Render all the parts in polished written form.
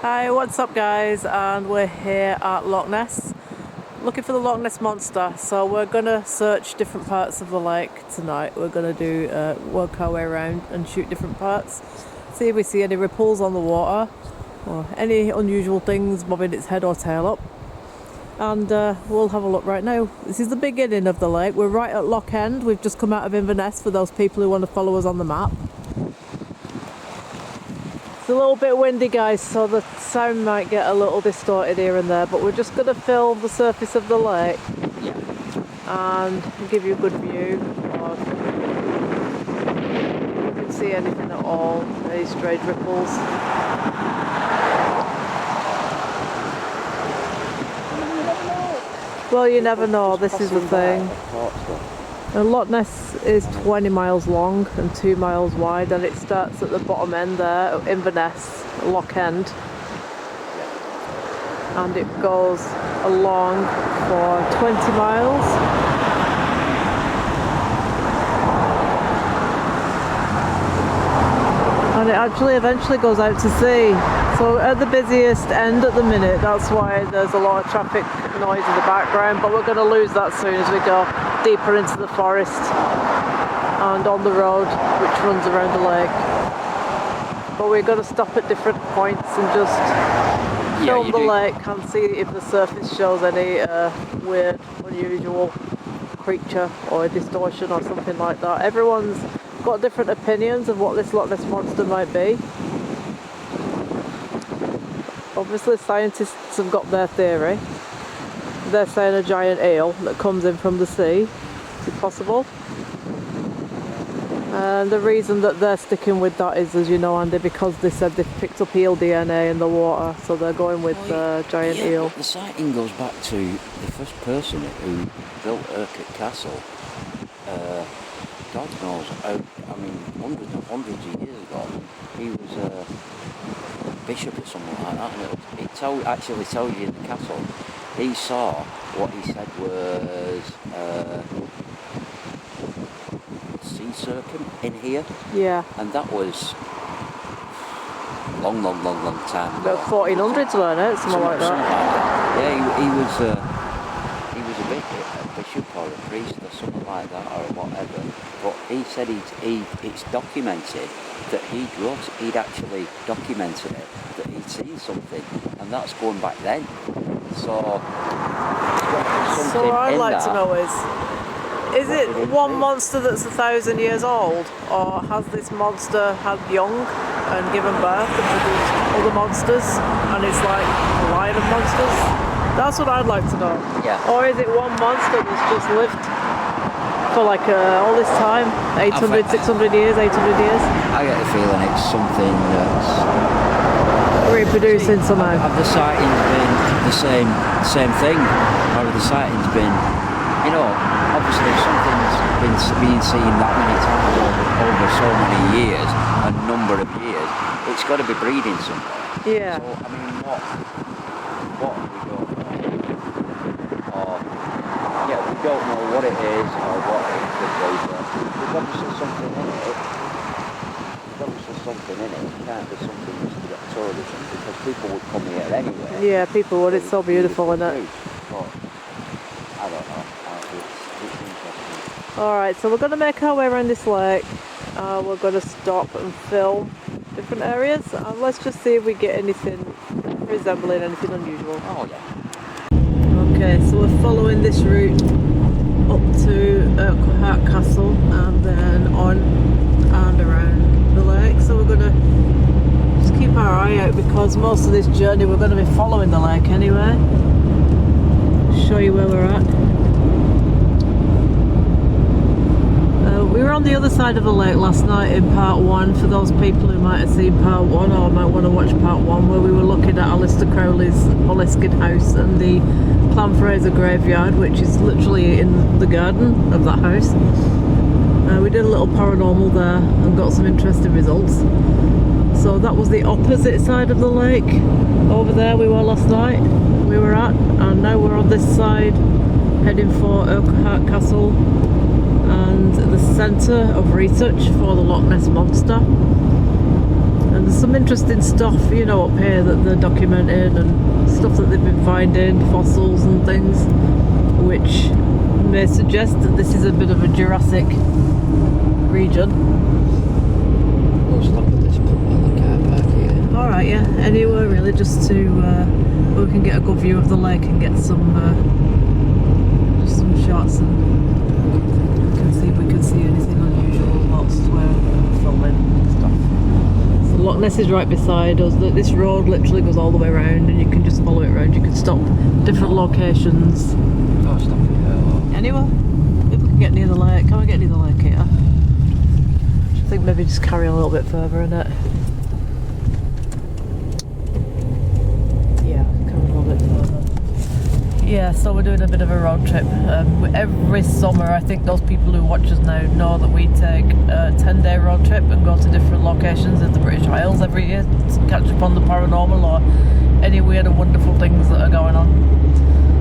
Hi, what's up guys? And we're here at Loch Ness looking for the Loch Ness Monster. So we're gonna search different parts of the lake tonight. We're gonna do work our way around and shoot different parts, see if we see any ripples on the water or any unusual things bobbing its head or tail up. And we'll have a look right now. This is the beginning of the lake. We're right at Loch End. We've just come out of Inverness for those people who want to follow us on the map. It's a little bit windy guys, so the sound might get a little distorted here and there, but we're just going to film the surface of the lake and give you a good view of if you can see anything at all, any strange ripples. Well, you never know, this is the thing. Loch Ness is 20 miles long and 2 miles wide, and it starts at the bottom end there, Inverness, Loch End, and it goes along for 20 miles. And it actually eventually goes out to sea. So at the busiest end at the minute, that's why there's a lot of traffic noise in the background, but we're going to lose that soon as we go deeper into the forest and on the road which runs around the lake. But we're going to stop at different points and just film the lake and see if the surface shows any weird, unusual creature or a distortion or something like that. Everyone's got different opinions of what this Loch Ness Monster might be. Obviously scientists have got their theory. They're saying a giant eel that comes in from the sea. Is it possible? And the reason that they're sticking with that is, as you know Andy, because they said they've picked up eel DNA in the water, so they're going with giant eel. The sighting goes back to the first person who built Urquhart Castle. God knows, hundreds of years ago. He was a bishop or something like that, and it actually tells you in the castle. He saw what he said was sea serpent in here. Yeah. And that was long time ago. About 1400s, weren't it? Something like that. Yeah, he was a bishop or a priest or something like that or whatever. But he said it's documented that he'd actually documented it, that he'd seen something, and that's going back then. So what I'd like to know is it one monster that's 1,000 years old, or has this monster had young and given birth and produced other monsters, and it's like a line of monsters? That's what I'd like to know. Yeah. Or is it one monster that's just lived for like all this time, 800, 600 years, 800 years? I get the feeling it's something that's reproducing somehow. Have the sightings been the same thing, or have the sightings been, obviously if something's been being seen that many times over so many years, a number of years, it's got to be breeding somewhere. Yeah. So I mean, what we don't know, or we don't know what it is or what it could be, but there's obviously something in it. It can't be something just to get tourism, because people would come here anyway. Yeah, people would. It's so beautiful, isn't it? But I don't know. It's interesting. Alright, so we're going to make our way around this lake. We're going to stop and film different areas, and let's just see if we get anything resembling anything unusual. Oh yeah. Okay, so we're following this route up to Urquhart Castle and then on and around the lake. So we're going to just keep our eye out, because most of this journey we're going to be following the lake anyway. Show you where we're at. We were on the other side of the lake last night in part 1, for those people who might have seen part 1 or might want to watch part 1, where we were looking at Alistair Crowley's Poliskin house and the Clan Fraser graveyard, which is literally in the garden of that house. We did a little paranormal there and got some interesting results. So that was the opposite side of the lake. Over there we were last night, we were at, and now we're on this side heading for Urquhart Castle and the centre of research for the Loch Ness Monster. And there's some interesting stuff, you know, up here that they're documenting, and stuff that they've been finding, fossils and things, which may suggest that this is a bit of a Jurassic region. We'll stop at this point on the car park here. Alright, yeah, anywhere really, just to where we can get a good view of the lake and get some just some shots, and we can see if we can see anything unusual whilst we're filming and stuff. So Loch Ness is right beside us. This road literally goes all the way around, and you can just follow it around. You can stop different locations. Oh, stop here. Anywhere? If we can get near the lake. Can we get near the lake here? I think maybe just carry on a little bit further in it. Yeah, carry on a little bit further. Yeah, so we're doing a bit of a road trip. Every summer, I think those people who watch us now know that we take a 10-day road trip and go to different locations in the British Isles every year to catch up on the paranormal or any weird and wonderful things that are going on.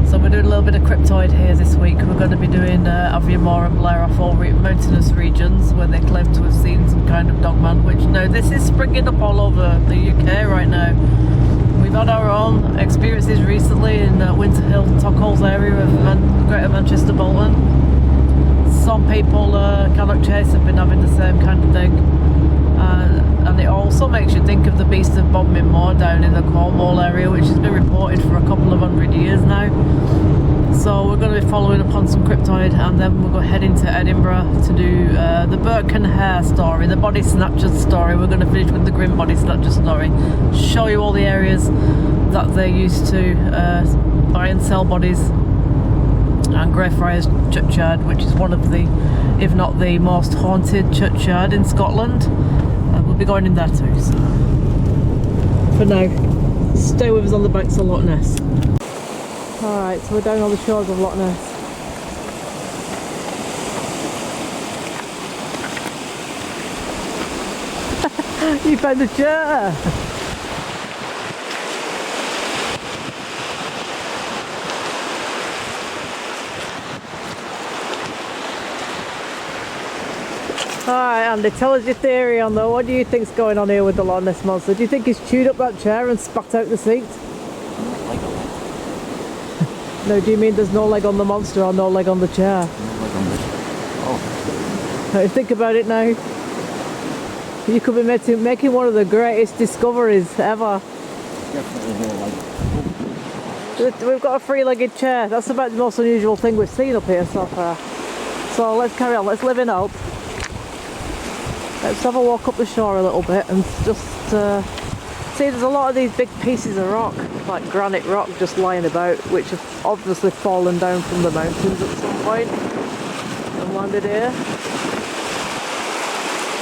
So we're doing a little bit of cryptoid here this week. We're going to be doing Aviemore and Blair off all mountainous regions where they claim to have seen some kind of dogman, which now this is springing up all over the UK right now. We've had our own experiences recently in Winter Hill, Tockholes area of Greater Manchester, Bolton. Some people Cannock Chase have been having the same kind of thing. And it also makes you think of the Beast of Bodmin Moor down in the Cornwall area, which has been reported for a couple of 100 years now. So we're going to be following up on some cryptoid, and then we're going to head into Edinburgh to do the Burke and Hare story, the Body Snatchers story. We're going to finish with the Grim Body Snatchers story. Show you all the areas that they used to buy and sell bodies. And Greyfriars Churchyard, which is one of the, if not the most haunted churchyard in Scotland. We'll be going in there too. So for now, stay with us on the banks of Loch Ness. Alright, so we're down on the shores of Loch Ness. You found the chair! Alright, Andy, tell us your theory on that. What do you think's going on here with the Loch Ness Monster? Do you think he's chewed up that chair and spat out the seat? No, do you mean there's no leg on the monster or no leg on the chair? No leg on the Oh. Now, think about it now. You could be making one of the greatest discoveries ever. Definitely no leg. We've got a three-legged chair. That's about the most unusual thing we've seen up here so far. So let's carry on. Let's live in hope. Let's have a walk up the shore a little bit and just see, there's a lot of these big pieces of rock, like granite rock, just lying about, which have obviously fallen down from the mountains at some point and landed here.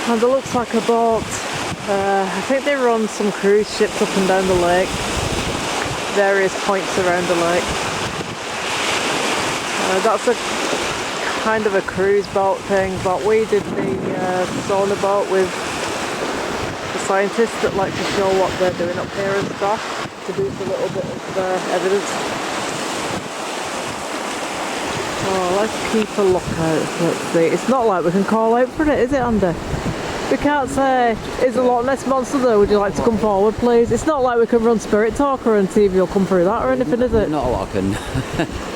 And it looks like a boat. I think they run some cruise ships up and down the lake, various points around the lake. That's a kind of a cruise boat thing, but we did the sonar boat with the scientists that like to show what they're doing up here and stuff, to do a little bit of evidence. Oh, let's keep a lookout. Let's see. It's not like we can call out for it, is it, Andy? We can't say, is a Loch Ness Monster there? Would you like to come forward, please? It's not like we can run Spirit Talker and see if you'll come through that or anything, is it? Not a lot I can.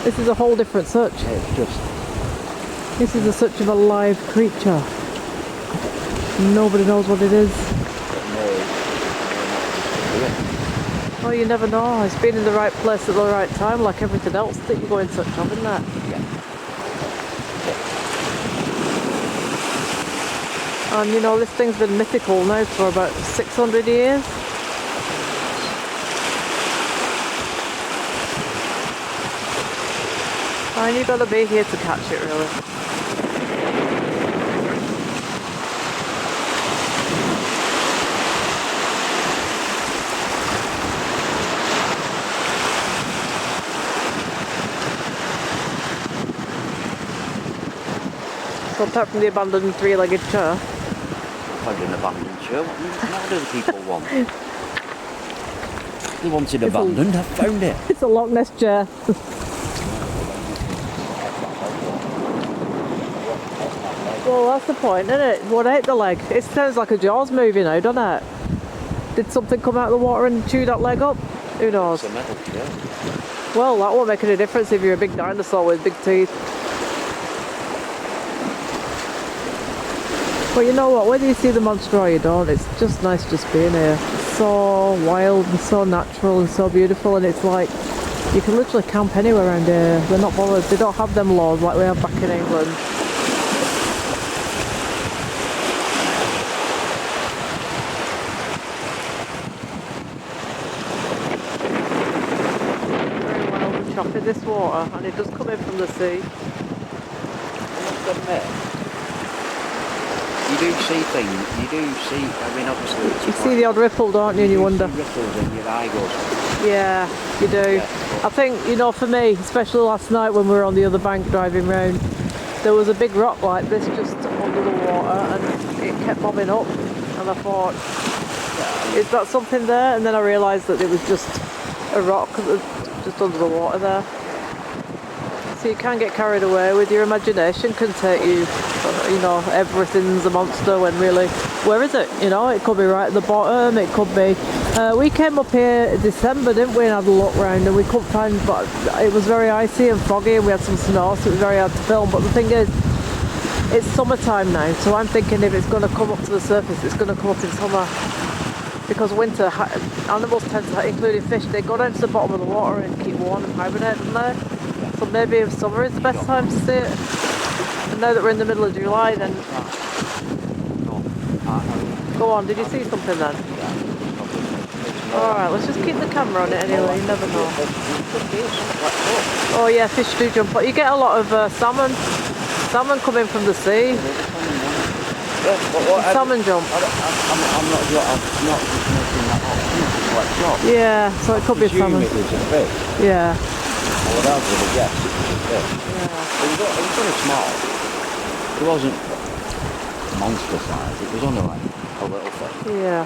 This is a whole different search. It's just... This is a search of a live creature. Nobody knows what it is. Oh, you never know. It's been in the right place at the right time, like everything else that you go in search of, isn't it? And you know, this thing's been mythical now for about 600 years. And you've got to be here to catch it, really. So apart from the abandoned three-legged chair. Found an abandoned chair. What do the people want? They wanted abandoned. I've found it. It's a Loch Ness chair. Well, that's the point, isn't it? What ate the leg? It sounds like a Jaws movie now, doesn't it? Did something come out of the water and chew that leg up? Who knows? It's a metal shell. Well, that won't make any difference if you're a big dinosaur with big teeth. But you know what, whether you see the monster or you don't, it's just nice just being here. It's so wild and so natural and so beautiful, and it's like, you can literally camp anywhere around here. They're not bothered, they don't have them laws like we have back in England. Very wild and choppy, this water, and it does come in from the sea. I must admit, you do see things, I mean obviously it's You see the odd ripple, don't you, and you wonder. see ripples and your eye goes. Yeah, you do. Yeah, I think, you know, for me, especially last night when we were on the other bank driving round, there was a big rock like this just under the water and it kept bobbing up, and I thought, is that something there? And then I realised that it was just a rock just under the water there. So you can get carried away with your imagination, can take you, you know, everything's a monster when really, where is it? You know, it could be right at the bottom, it could be. We came up here in December, didn't we, and had a look round, and we couldn't find, but it was very icy and foggy and we had some snow, so it was very hard to film. But the thing is, it's summertime now, so I'm thinking if it's going to come up to the surface, it's going to come up in summer. Because winter, animals tend to, including fish, they go down to the bottom of the water and keep warm and hibernate, don't they? So maybe if summer is the best time to see it. And now that we're in the middle of July, then... Go on, did you see something then? Alright, let's just keep the camera on it anyway, you never know. Oh yeah, fish do jump. But you get a lot of salmon coming from the sea. Salmon jump. I'm not just making that up. Like shot. Yeah, so it could be salmon. It was a fish. Yeah. I would have to guess it was a fish. Yeah. It was very small. It wasn't monster size. It was only like a little fish. Yeah.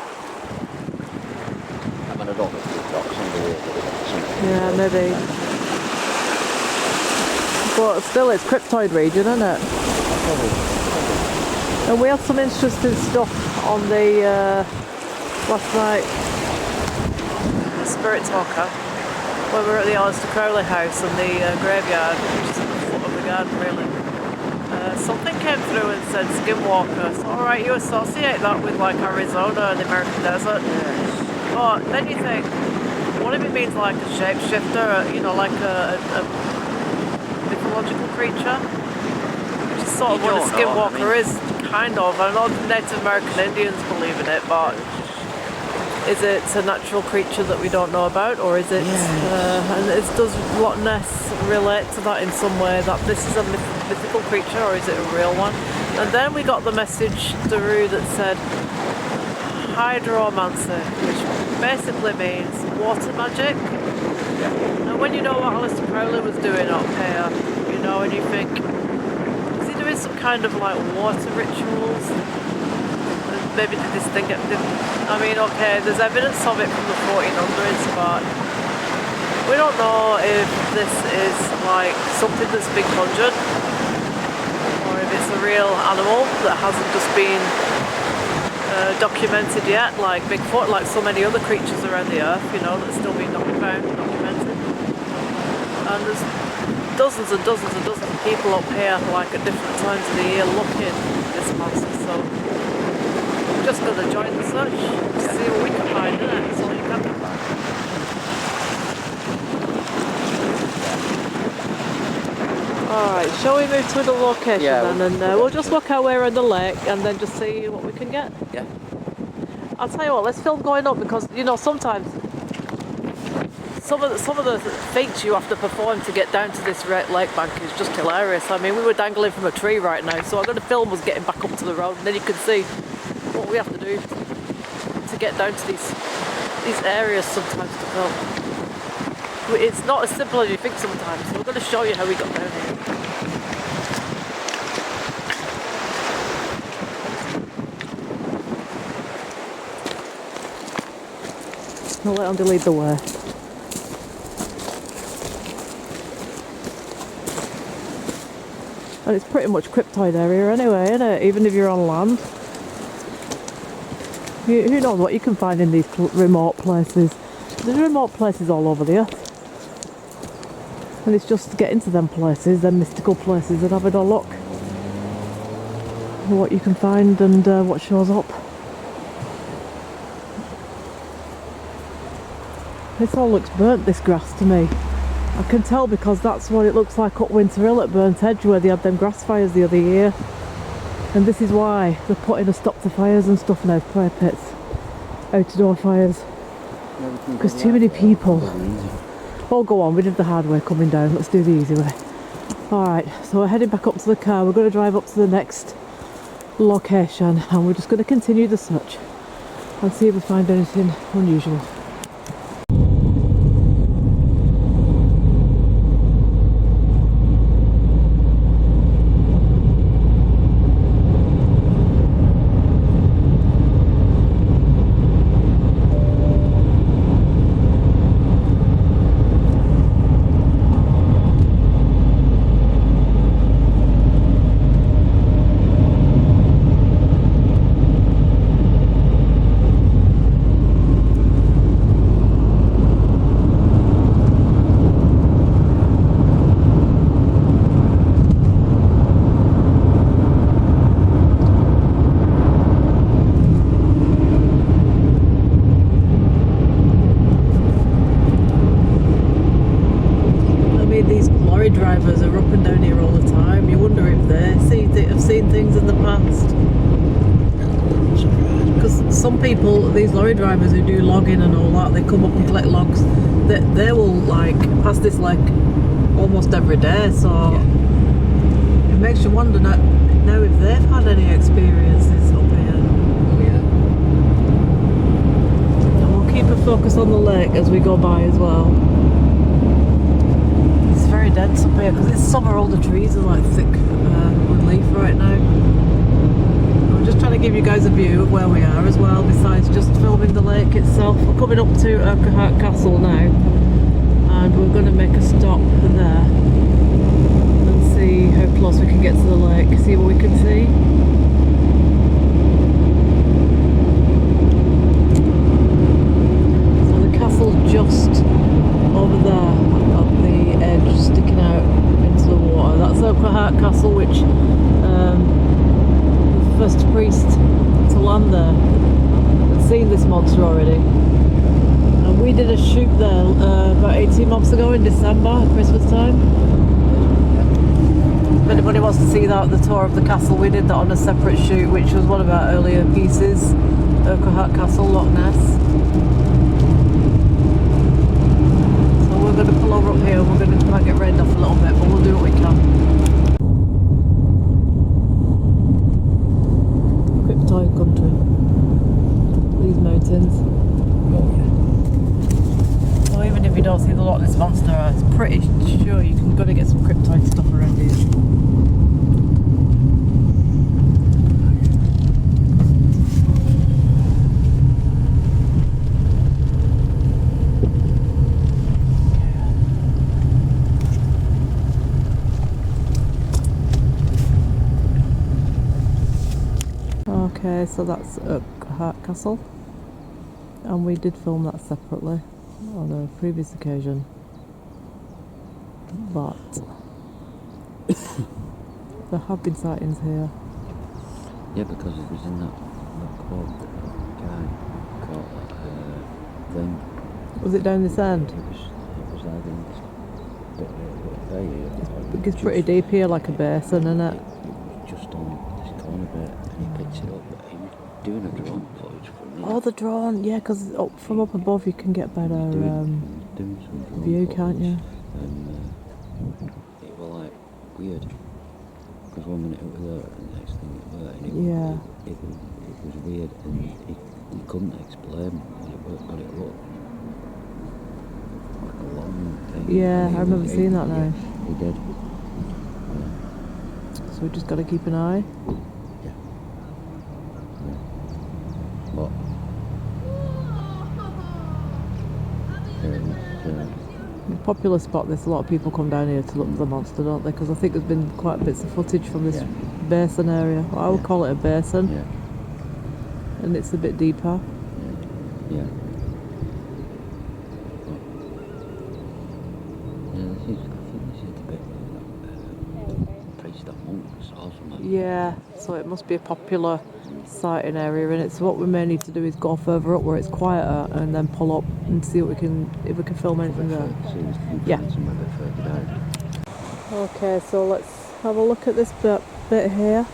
I mean, I don't know if we've got something. Yeah, maybe. But still, it's cryptoid region, isn't it? And we had some interesting stuff on the last night. The Spirit Talker, when we were at the Alistair Crowley house and the graveyard, which is at the foot of the garden, really. Something came through and said skinwalker. So, alright, you associate that with like Arizona and the American desert. But then you think, what if it means like a shapeshifter, you know, like a mythological creature? Which is sort of what a skinwalker is, kind of. I know Native American Indians believe in it, but is it a natural creature that we don't know about, or is it, and does Loch Ness relate to that in some way, that this is a mythical creature, or is it a real one? And then we got the message through that said hydromancy, which basically means water magic. And when you know what Alistair Crowley was doing up here, you know, and you think, is he doing some kind of like water rituals? Maybe did this thing get... I mean, okay, there's evidence of it from the 1400s, but we don't know if this is like something that's been conjured, or if it's a real animal that hasn't just been documented yet, like Bigfoot, like so many other creatures around the earth, you know, that's still being documented. And there's dozens and dozens and dozens of people up here, like at different times of the year, looking at this monster. So we're just going to join the search to see what we can find, isn't it? That's all you can do. Alright, shall we move to another location then, and we'll just work our way around the lake and then just see what we can get? Yeah. I'll tell you what, let's film going up, because, you know, sometimes some of the feats you have to perform to get down to this lake bank is just hilarious. I mean, we were dangling from a tree right now, so I'm going to film us getting back up to the road, and then you can see what we have to do to get down to these areas sometimes to film. It's not as simple as you think sometimes, so we're going to show you how we got down here. I'll let Andy lead the way. And it's pretty much cryptid area anyway, isn't it? Even if you're on land. Who knows what you can find in these remote places. There's remote places all over the earth. And it's just getting to them places, them mystical places, and having a look at what you can find and what shows up. This all looks burnt, this grass, to me. I can tell because that's what it looks like up Winter Hill at Burnt Edge, where they had them grass fires the other year. And this is why they're putting a stop to fires and stuff now, fire pits, outdoor fires. Because too many people. Oh, go on, we did the hard way coming down, let's do the easy way. Alright, so we're heading back up to the car. We're going to drive up to the next location and we're just going to continue the search and see if we find anything unusual. Drivers are up and down here all the time. You wonder if they have seen things in the past. Because some people, these lorry drivers who do logging and all that, they come up and collect logs. They will like pass this lake almost every day. So it makes you wonder now if they've had any experiences up here. Oh yeah. And we'll keep a focus on the lake as we go by as well. Very dense up here because it's summer. All the trees are like thick with leaf right now. I'm just trying to give you guys a view of where we are as well, besides just filming the lake itself. We're coming up to Urquhart Castle now and we're going to make a stop there and see how close we can get to the lake, see what we can see. So the castle's just over there at the edge, sticking out into the water. That's Urquhart Castle, which the first priest to land there had seen this monster already. And we did a shoot there about 18 months ago in December, Christmas time. If anybody wants to see that, the tour of the castle, we did that on a separate shoot, which was one of our earlier pieces, Urquhart Castle, Loch Ness. We're going to pull over up here and we're going to try and get rained off a little bit, but we'll do what we can. Cryptid country. These mountains. Oh yeah. So even if you don't see the Loch Ness monster, I'm pretty sure you can go to get some cryptid stuff around here. Okay, so that's Urquhart Castle, and we did film that separately on a previous occasion, but there have been sightings here. Yeah, because it was in that quote that guy caught that thing. Was it down this end? It was either in this bay. It's pretty deep here, like a basin, isn't it? It was just on this corner bit, and he picked it up. He was doing a drone footage from it. Oh, the drone, yeah, because from up above you can get better doing some drone view, footage, can't you? And it was like weird. Because 1 minute it was there, and the next thing it was there, and it was weird, and he couldn't explain what it looked like. A long thing. Yeah, I remember seeing that now. He did. So we just got to keep an eye. Yeah. But Popular spot this. A lot of people come down here to look for the monster, don't they? Because I think there's been quite bits of footage from this basin area. Well, I would call it a basin. Yeah. and it's a bit deeper. Yeah. Yeah, I think this is the bit where that priest of monks or something. Yeah, so it must be a popular sighting area, and it's what we may need to do is go further up where it's quieter and then pull up and see what we can, if we can film anything there. Yeah. Okay, so let's have a look at this bit here.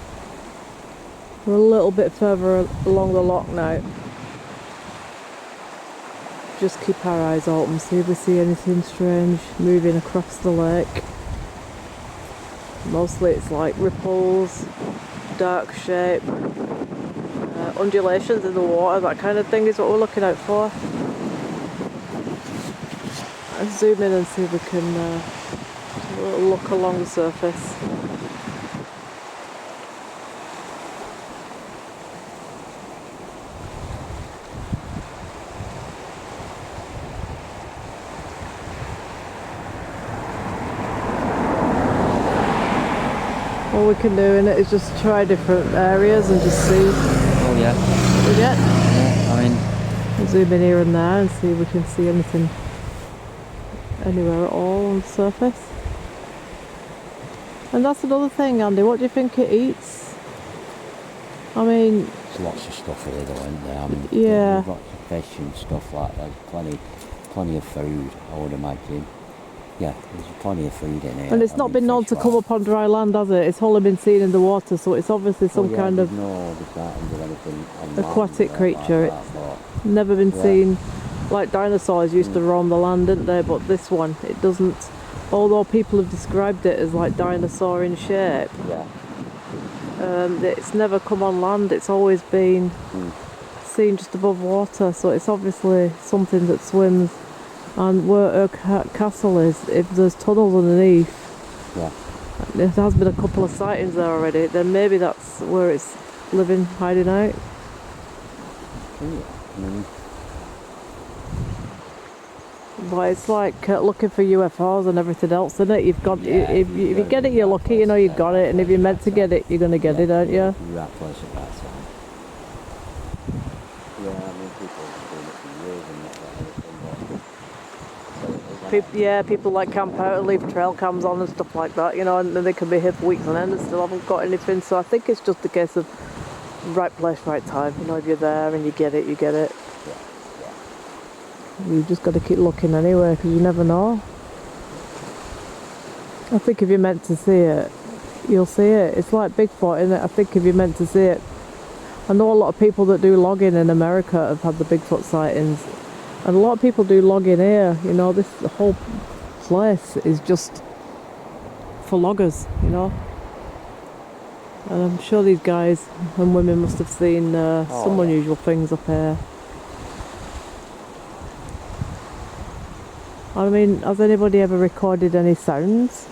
We're a little bit further along the loch now. Just keep our eyes open, see if we see anything strange moving across the lake. Mostly it's like ripples, dark shape, undulations in the water, that kind of thing is what we're looking out for. Let's zoom in and see if we can have a little look along the surface. All we can do in it is just try different areas and just see Oh yeah. what we get. Yeah, I mean, We'll zoom in here and there and see if we can see anything anywhere at all on the surface. And that's another thing, Andy, what do you think it eats? I mean, there's lots of stuff here though, isn't there? I mean, yeah. there's lots of fish and stuff like that. There's plenty of food, I would imagine. Yeah, there's plenty of food in here. And it's not been known to come up on dry land, has it? It's only been seen in the water, so it's obviously some kind of aquatic creature. It's never been seen. Like dinosaurs used to roam the land, didn't they? But this one, it doesn't. Although people have described it as like dinosaur in shape, it's never come on land. It's always been seen just above water. So it's obviously something that swims. And where her castle is, if there's tunnels underneath, there has been a couple of sightings there already, then maybe that's where it's living, hiding out. But it's like looking for UFOs and everything else, isn't it? You've got, if you get it, you're lucky, you know you've got it, and if you're meant to get it, you're going to get it, aren't you? Right place at that time. Yeah, I mean, people have been doing it for years and not got anything, People like camp out and leave trail cams on and stuff like that, you know, and they can be here for weeks on end and still haven't got anything. So I think it's just a case of right place, right time. You know, if you're there and you get it, you get it. You just got to keep looking anyway, because you never know. I think if you're meant to see it, you'll see it. It's like Bigfoot, isn't it? I think if you're meant to see it. I know a lot of people that do logging in America have had the Bigfoot sightings. And a lot of people do logging here, you know, the whole place is just for loggers, you know. And I'm sure these guys and women must have seen some unusual things up here. I mean, has anybody ever recorded any sounds?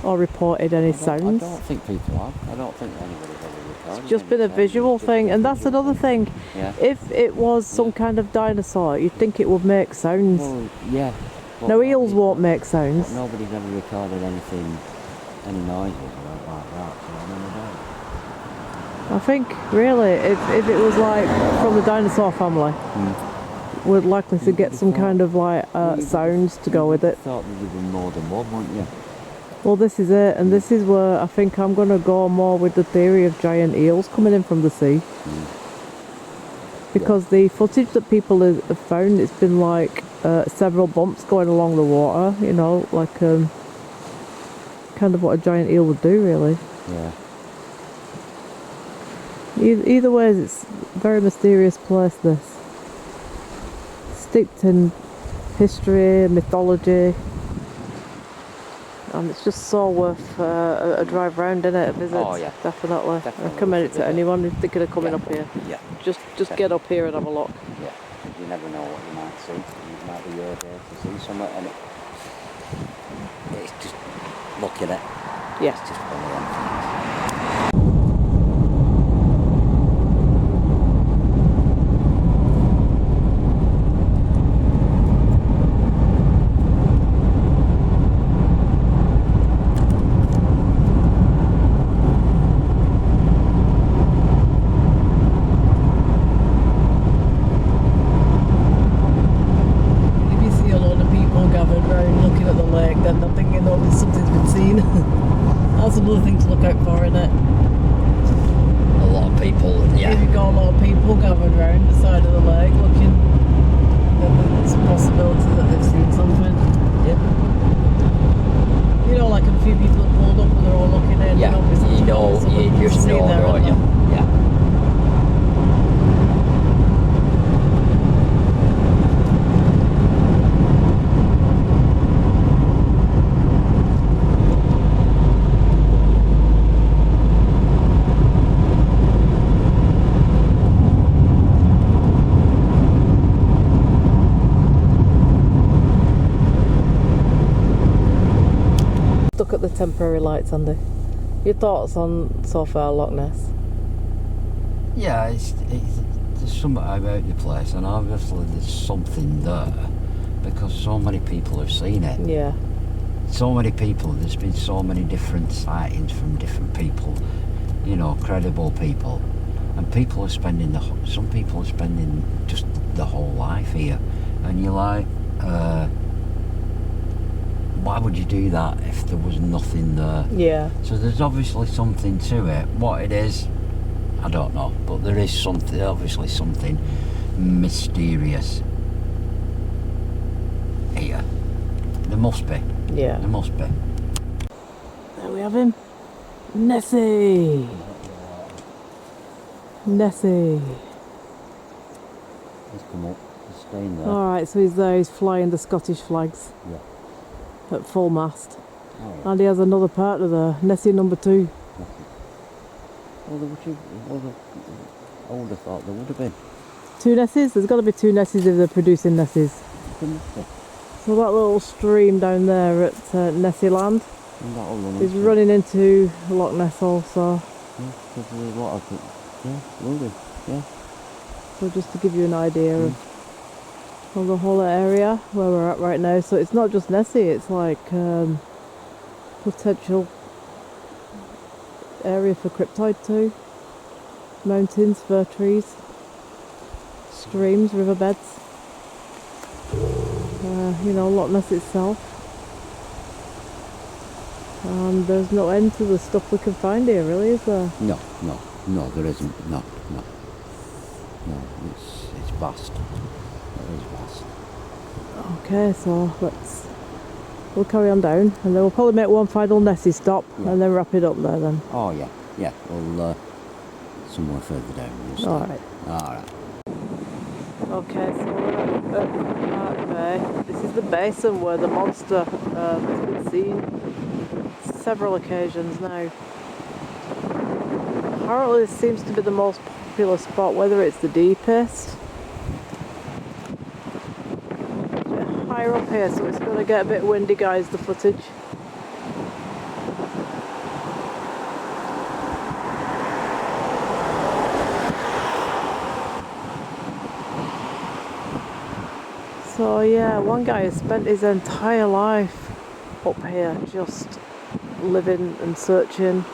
Or reported any sounds? I don't think people have. I don't think anybody's ever recorded. It's just been a visual thing, and that's another thing. Yeah. If it was some kind of dinosaur, you'd think it would make sounds. Well, yeah. No, eels won't make sounds. But nobody's ever recorded anything, any noises like that, so I don't know. I think, really, if it was like from the dinosaur family, we're likely to get some kind of like sounds to go with it. I thought there'd have been more than one, wouldn't you? Well, this is it, and this is where I think I'm going to go more with the theory of giant eels coming in from the sea. Because the footage that people have found, it's been like several bumps going along the water, you know, like kind of what a giant eel would do, really. Yeah. Either way, it's a very mysterious place, this. Steeped in history, mythology. And it's just so worth a drive round, isn't it? A visit. Oh yeah, definitely. I definitely recommend it to anyone who's thinking of coming up here. Yeah. Just get up here and have a look. Yeah. You never know what you might see. You might be here to see something, and it's just looking at. Yeah. It's just one of them things. then I'm thinking, oh, something's been seen. That's another thing to look out for, isn't it? A lot of people, yeah. If you've got a lot of people gathered around the side of the lake looking, then there's a possibility that they've seen something. Yeah. You know, like a few people have pulled up and they're all looking in. Yeah, and obviously you know, someone's you just seen know, there, don't haven't you? they? Yeah. Look at the temporary lights, Andy. Your thoughts on so far Loch Ness? Yeah, it's there's something about the place, and obviously there's something there because so many people have seen it. Yeah. So many people. There's been so many different sightings from different people, you know, credible people, and people are spending some people are spending just the whole life here, and you're like, why would you do that if there was nothing there? Yeah. So there's obviously something to it. What it is, I don't know, but there is something, obviously something mysterious here. There must be. Yeah. There must be. There we have him. Nessie. Nessie. He's come up. He's staying there. Alright, so he's there, he's flying the Scottish flags Yeah. at full mast. Oh, yeah. And he has another partner there, Nessie number 2. Well, I would have thought there would have been. 2 Nessies? There's got to be 2 Nessies if they're producing Nessies. There must be. So that little stream down there at Nessie Land And that'll run is into- running into Loch Ness also. Yeah, because there's a lot of it. Yeah, will do. Yeah. So just to give you an idea of the whole area where we're at right now. So it's not just Nessie, it's like potential area for cryptide too. Mountains, fir trees, streams, riverbeds. You know, Loch Ness itself. And there's no end to the stuff we can find here, really, is there? No, there isn't. No, it's vast. It is vast. Okay, so we'll carry on down, and then we'll probably make one final Nessie stop, Yeah. and then wrap it up there then. Oh yeah. Well, somewhere further down. We'll stop. Alright. All right. Okay, so we're at Park Bay. This is the basin where the monster has been seen several occasions now. Apparently this seems to be the most popular spot, whether it's the deepest. A bit higher up here, so it's going to get a bit windy, guys, the footage. So yeah, one guy has spent his entire life up here just living and searching,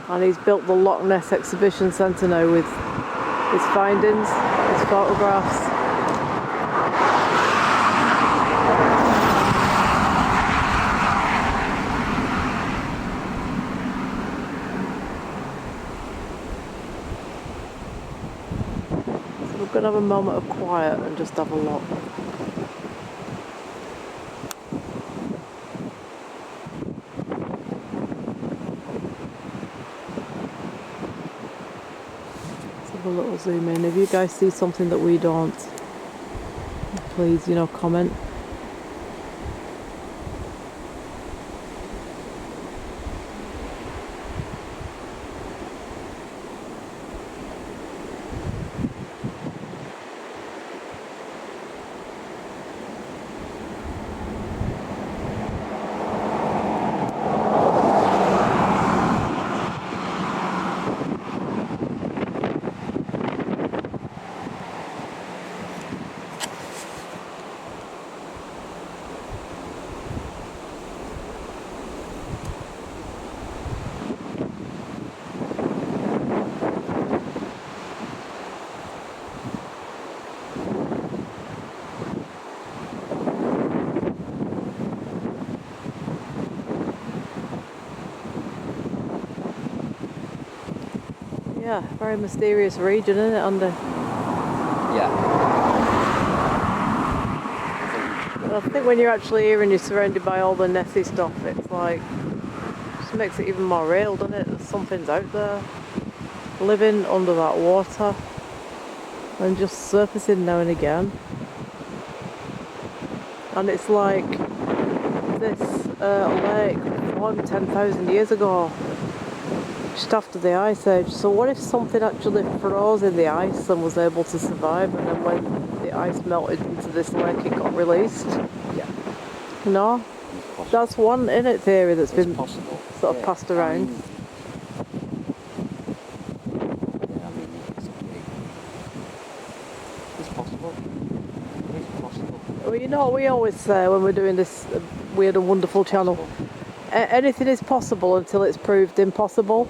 and he's built the Loch Ness Exhibition Centre now with his findings, his photographs. So we're going to have a moment of quiet and just have a look. A little zoom in. If you guys see something that we don't, please, you know, comment. Yeah, very mysterious region, isn't it, Andy? Yeah. I think when you're actually here and you're surrounded by all the Nessie stuff, it's like, just makes it even more real, doesn't it? That something's out there, living under that water, and just surfacing now and again. And it's like this lake formed 10,000 years ago, just after the ice age. So what if something actually froze in the ice and was able to survive, and then when the ice melted into this lake it got released? Yeah. No? That's one theory that's been possible. sort of passed around. It's possible. It's possible. Well, you know what we always say when we're doing this weird and wonderful channel? Anything is possible until it's proved impossible.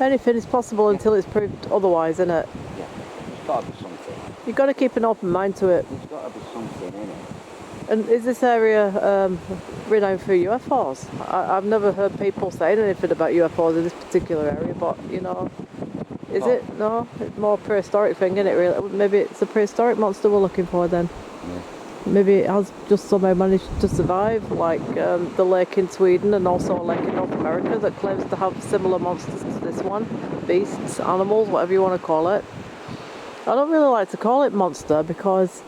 Anything is possible until it's proved otherwise, isn't it? Yeah. There's got to be something. You've got to keep an open mind to it. There's got to be something in it. And is this area renowned for UFOs? I've never heard people saying anything about UFOs in this particular area, but you know, is it? No, it's more prehistoric thing, isn't it? Really? Maybe it's a prehistoric monster we're looking for then. Yeah. Maybe it has just somehow managed to survive, like the lake in Sweden and also a lake in North America that claims to have similar monsters to this one. Beasts, animals, whatever you want to call it. I don't really like to call it monster because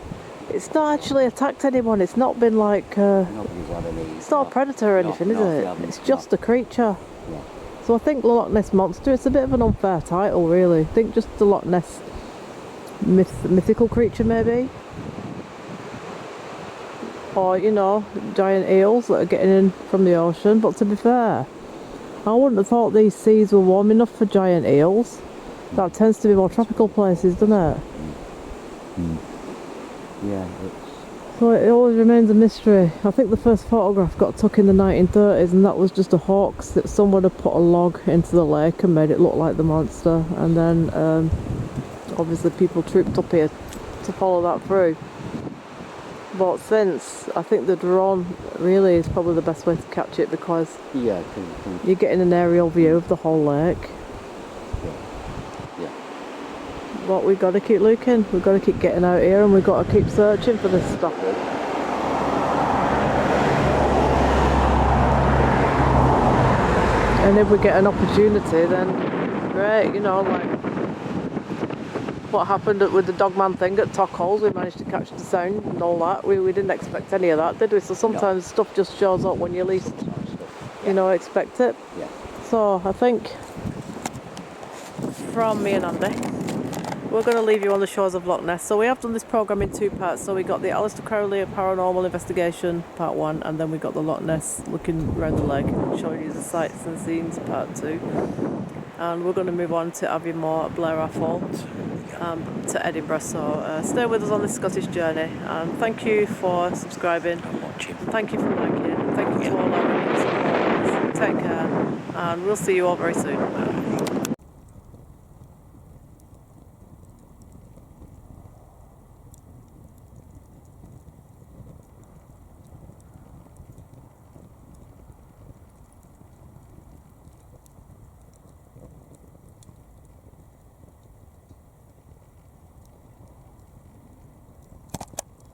it's not actually attacked anyone. It's not been like... Nobody's had any... it's not a predator or anything, is it? It's just a creature. Yeah. So I think the Loch Ness Monster, it's a bit of an unfair title, really. I think just the Loch Ness mythical creature, maybe. Or, you know, giant eels that are getting in from the ocean. But to be fair, I wouldn't have thought these seas were warm enough for giant eels. That tends to be more tropical places, doesn't it? Yeah, So it always remains a mystery. I think the first photograph got took in the 1930s, and that was just a hoax that someone had put a log into the lake and made it look like the monster. And then obviously people trooped up here to follow that through. But since, I think the drone really is probably the best way to catch it, because yeah, you're getting an aerial view of the whole lake. Yeah. But we've got to keep looking, we've got to keep getting out here, and we've got to keep searching for this stuff. And if we get an opportunity, then great, you know, like what happened with the Dogman thing at Tockholes. We managed to catch the sound and all that. We didn't expect any of that, did we? So sometimes stuff just shows up when you least, you know, expect it. Yeah. So I think from me and Andy, we're going to leave you on the shores of Loch Ness. So we have done this programme in two parts. So we got the Alistair Crowley Paranormal Investigation part 1, and then we got the Loch Ness looking around the lake and showing you the sights and scenes part 2. And we're going to move on to Aviemore at Blair Atholl, to Edinburgh. So stay with us on this Scottish journey. And thank you for subscribing. Thank you for liking. Thank you to all our supporters. Take care, and we'll see you all very soon.